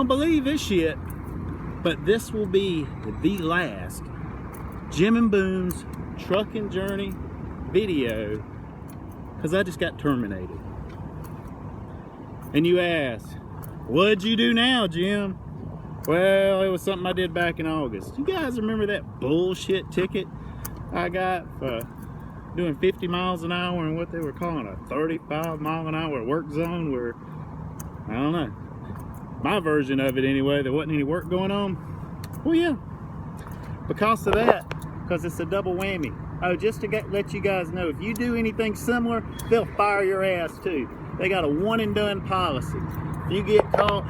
gonna believe this shit, but this will be the last Jim and Boone's trucking journey video, because I just got terminated. And you ask, what'd you do now, Jim? Well, it was something I did back in August. You guys remember that bullshit ticket I got for doing 50 miles an hour in what they were calling a 35 mile an hour work zone, where, I don't know, my version of it anyway, there wasn't any work going on? Well, yeah, because of that, because it's a double whammy. Oh, just to let you guys know, if you do anything similar, they'll fire your ass too. They got a one and done policy. If you get caught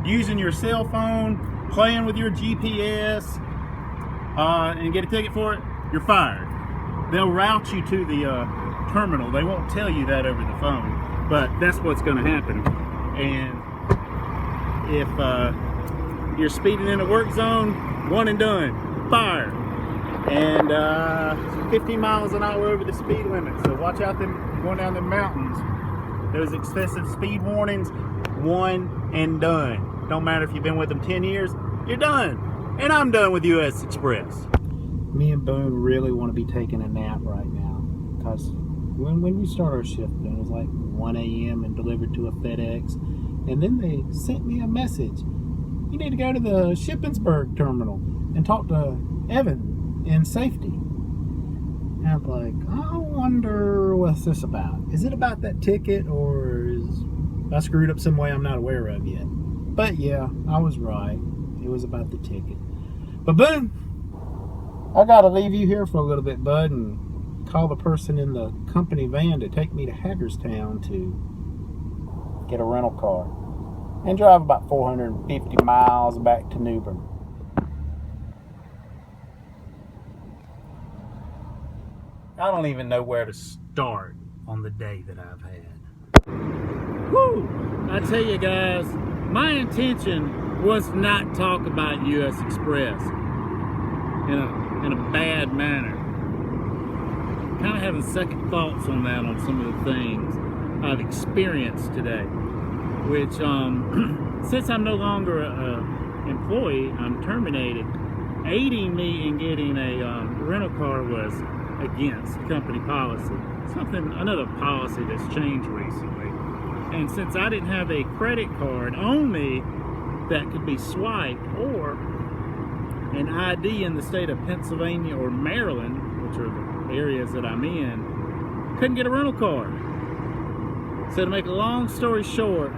using your cell phone, playing with your GPS, and get a ticket for it, you're fired. They'll route you to the terminal. They won't tell you that over the phone, but that's what's going to happen. And if you're speeding in a work zone, one and done, fired. And 15 miles an hour over the speed limit. So watch out them going down the mountains. Those excessive speed warnings, one and done. Don't matter if you've been with them 10 years, you're done. And I'm done with US Xpress. Me and Boone really want to be taking a nap right now, because when we start our shift, it was like 1 a.m. and delivered to a FedEx, and then they sent me a message. You need to go to the Shippensburg terminal and talk to Evan in safety. And I'm like, I wonder what's this about. Is it about that ticket, or is I screwed up some way I'm not aware of yet? But yeah, I was right. It was about the ticket. But Boone, I gotta leave you here for a little bit, bud, and call the person in the company van to take me to Hagerstown to get a rental car and drive about 450 miles back to New Bern. I don't even know where to start on the day that I've had. Woo! I tell you guys, my intention was to not talk about US Xpress in a bad manner. Kind of having second thoughts on that, on some of the things I've experienced today. Which, since I'm no longer an employee, I'm terminated. Aiding me in getting a rental car was against company policy. Another policy that's changed recently. And since I didn't have a credit card on me that could be swiped, or an ID in the state of Pennsylvania or Maryland, which are the areas that I'm in, couldn't get a rental car. So to make a long story short,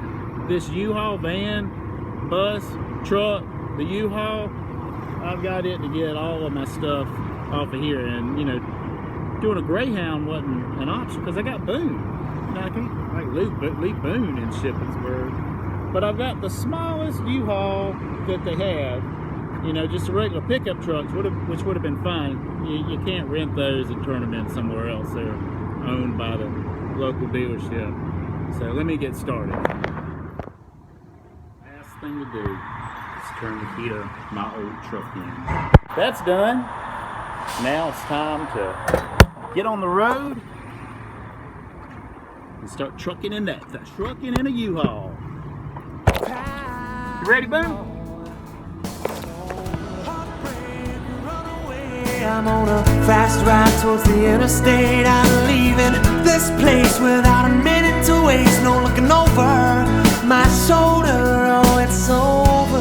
this U-Haul van, bus, truck, the U-Haul, I've got it to get all of my stuff off of here. And, you know, doing a Greyhound wasn't an option because I got Boone. You know, I can't like leave Boone in Shippensburg. But I've got the smallest U-Haul that they have. You know, just a regular pickup trucks, which would have been fine. You can't rent those and turn them in somewhere else. They're owned by the local dealership. So let me get started. Last thing to do is turn the key to my old Truckin. That's done. Now it's time to get on the road and start trucking in that. Trucking in a U-Haul. You ready, Boone? I'm on a fast ride towards the interstate. I'm leaving this place without a minute to waste. No looking over my shoulder. Oh, it's over.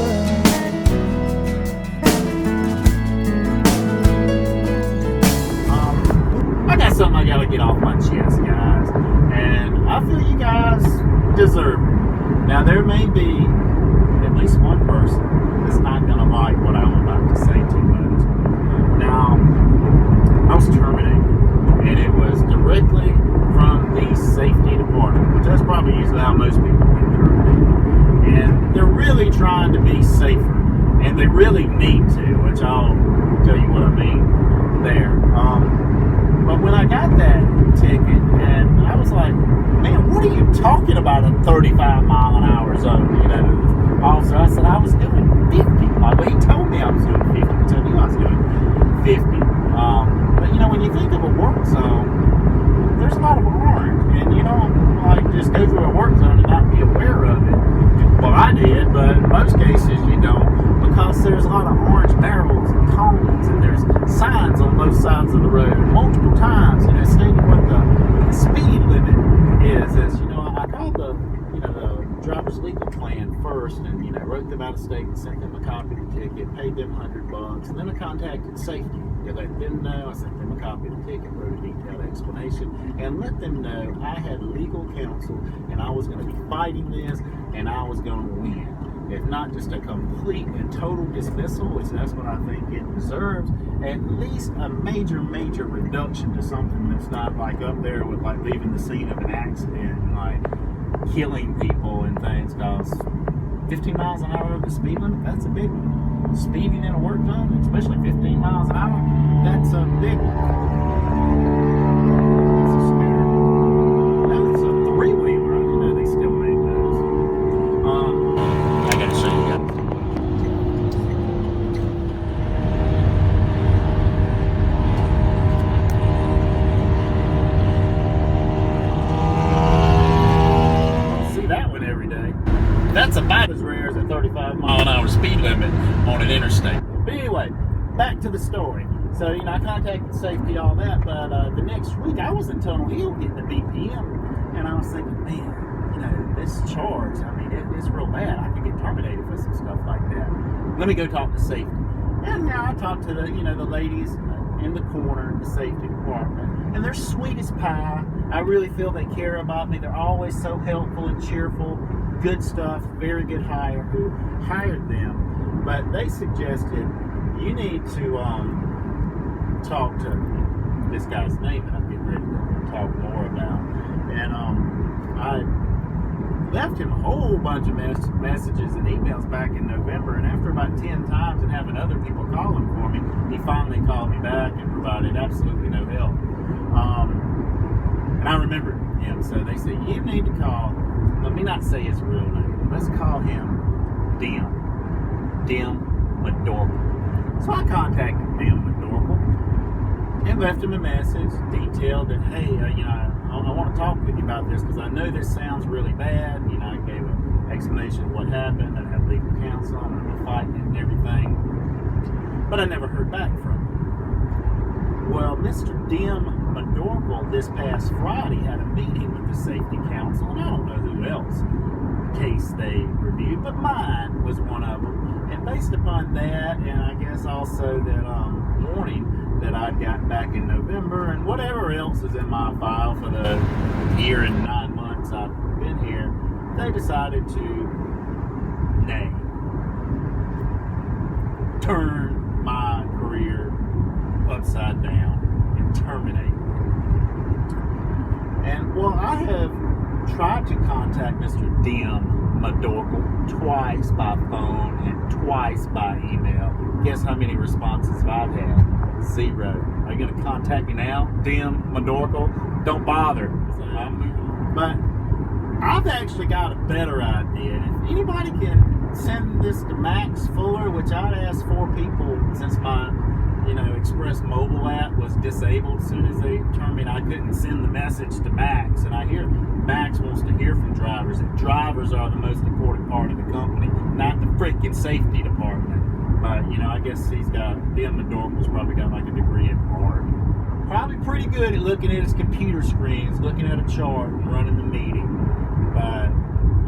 I got something I gotta get off my chest, guys. And I feel you guys deserve it. Now, there may be at least one person that's not gonna like what I'm about to say too much. Now, I was terminated, and it was directly from the safety department, which that's probably usually how most people get terminated. And they're really trying to be safer, and they really need to, which I'll tell you what I mean there. But when I got that ticket, and I was like, man, what are you talking about a 35 mile an hour zone? You know, also I said I was doing 50. Like, well, he told me I was doing 50, so I knew I was doing 50. But you know, when you think of a work zone, there's a lot of orange, and you don't like just go through a work zone and not be aware of it. Well, I did, but out of state and sent them a copy of the ticket, paid them $100, and then I contacted safety to let them know. I sent them a copy of the ticket, wrote a detailed explanation, and let them know I had legal counsel and I was going to be fighting this and I was going to win. If not just a complete and total dismissal, which that's what I think it deserves, at least a major reduction to something that's not like up there with like leaving the scene of an accident and like killing people and things. Cause 15 miles an hour over the speed limit, that's a big one. Speeding in a work zone, especially 15 miles an hour, that's a big one. It's a scooter. No, it's a three-wheeler. I didn't know they still made those. I gotta show you guys. See that one every day. That's about as rare as a 35-mile-an-hour speed limit on an interstate. But anyway, back to the story. So, I contacted safety, all that, but the next week I was in Tunnel Hill getting the BPM, and I was thinking, man, this charge, I mean, it's real bad. I could get terminated for some stuff like that. Let me go talk to safety. And now I talked to the ladies in the corner, the safety department, and they're sweet as pie. I really feel they care about me. They're always so helpful and cheerful. Good stuff, very good hire who hired them, but they suggested you need to talk to this guy's name that I'm getting ready to talk more about. And I left him a whole bunch of messages and emails back in November, and after about 10 times and having other people call him for me, he finally called me back and provided absolutely no help. And I remembered him, so they said, you need to call, let me not say his real name, let's call him Dim McDorkle. So I contacted Dim McDorkle and left him a message, detailed that, hey, I want to talk with you about this because I know this sounds really bad. I gave an explanation of what happened. I had legal counsel. I'm going to be fighting it and everything. But I never heard back from him. Well, Mr. Dim McDorkle this past Friday had a meeting with the safety council, and I don't know who else case they reviewed, but mine was one of them. And based upon that, and I guess also that warning that I got back in November, and whatever else is in my file for the year and 9 months I've been here, they decided to turn my career upside down and terminate. And well, I have tried to contact Mr. Dim McDorkle twice by phone and twice by email. Guess how many responses I've had? 0. Are you going to contact me now, Dim McDorkle? Don't bother. But I've actually got a better idea. If anybody can send this to Max Fuller, which I'd asked 4 people since my Express mobile app was disabled. As soon as they determined I couldn't send the message to Max, and I hear Max wants to hear from drivers, and drivers are the most important part of the company, not the freaking safety department. But I guess he's got, Dim McDorkle's probably got like a degree in art. Probably pretty good at looking at his computer screens, looking at a chart, and running the meeting. But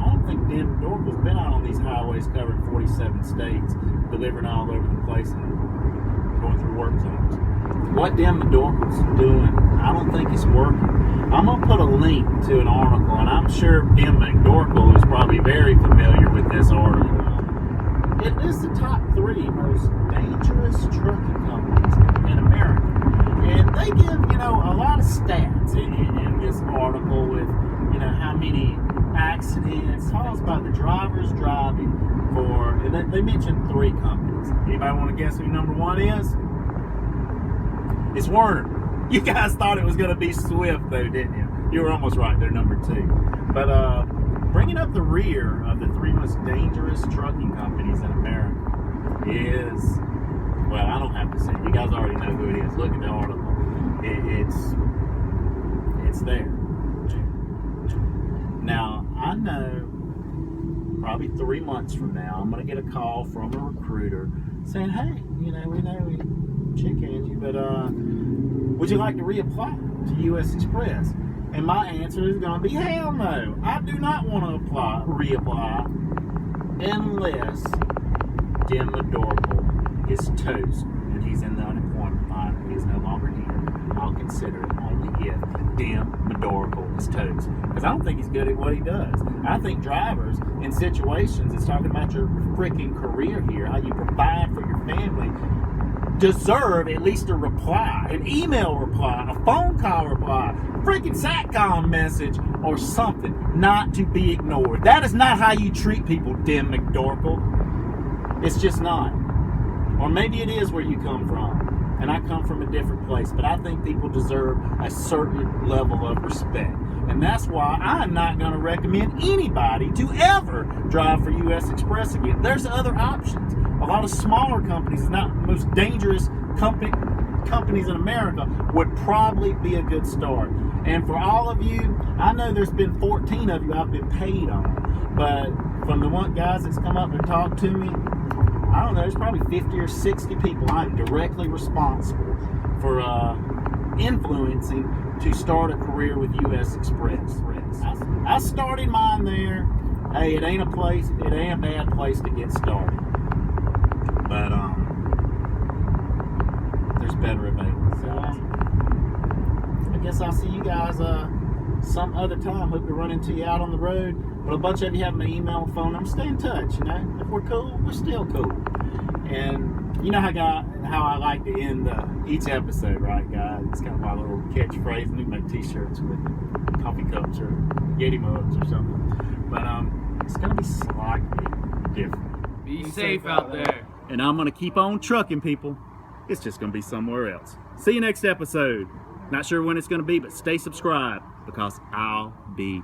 I don't think Dim McDorkle's been out on these highways covering 47 states, delivering all over the place and going through work zones. What Dim McDorkle's doing, I don't think it's working. I'm going to put a link to an article, and I'm sure Dim McDorkle is probably very familiar with this article. It lists the top 3 most dangerous trucking companies in America. And they give, a lot of stats in this article with, how many accidents, caused by the drivers driving for, and they mentioned 3 companies. Anybody want to guess who number 1 is? It's Werner. You guys thought it was going to be Swift, though, didn't you? You were almost right. They're number 2. But bringing up the rear of the 3 most dangerous trucking companies in America is, well, I don't have to say it. You guys already know who it is. Look at the article. It's there. Now, I know probably 3 months from now, I'm going to get a call from a recruiter saying, hey, we know we chick-canned you, but would you like to reapply to US Xpress? And my answer is going to be, hell no. I do not want to reapply unless Jim Adorable is toast and he's in the unemployment line, he is no longer here, I'll consider it only if Jim Adorable is toast. Because I don't think he's good at what he does. I think drivers in situations, it's talking about your freaking career here, how you provide for your family, deserve at least a reply, an email reply, a phone call reply, freaking SATCOM message, or something, not to be ignored. That is not how you treat people, Dim McDorkle. It's just not. Or maybe it is where you come from, and I come from a different place, but I think people deserve a certain level of respect. And that's why I'm not going to recommend anybody to ever drive for US Xpress again. There's other options. A lot of smaller companies, not the most dangerous companies in America, would probably be a good start. And for all of you, I know there's been 14 of you I've been paid on, but from the one guys that's come up and talked to me, I don't know, there's probably 50 or 60 people I'm directly responsible for influencing to start a career with US Xpress. I started mine there. Hey, it ain't a bad place to get started. But there's better available. So I guess I'll see you guys some other time. Hope to run into you out on the road. But a bunch of you have my email and phone number. Stay in touch, you know. If we're cool, we're still cool. And you know how I like to end each episode, right, guys? It's kind of my little catchphrase. We make t-shirts with coffee cups or Yeti mugs or something. But it's gonna be slightly different. Be safe out there. And I'm gonna keep on trucking, people. It's just gonna be somewhere else. See you next episode. Not sure when it's gonna be, but stay subscribed because I'll be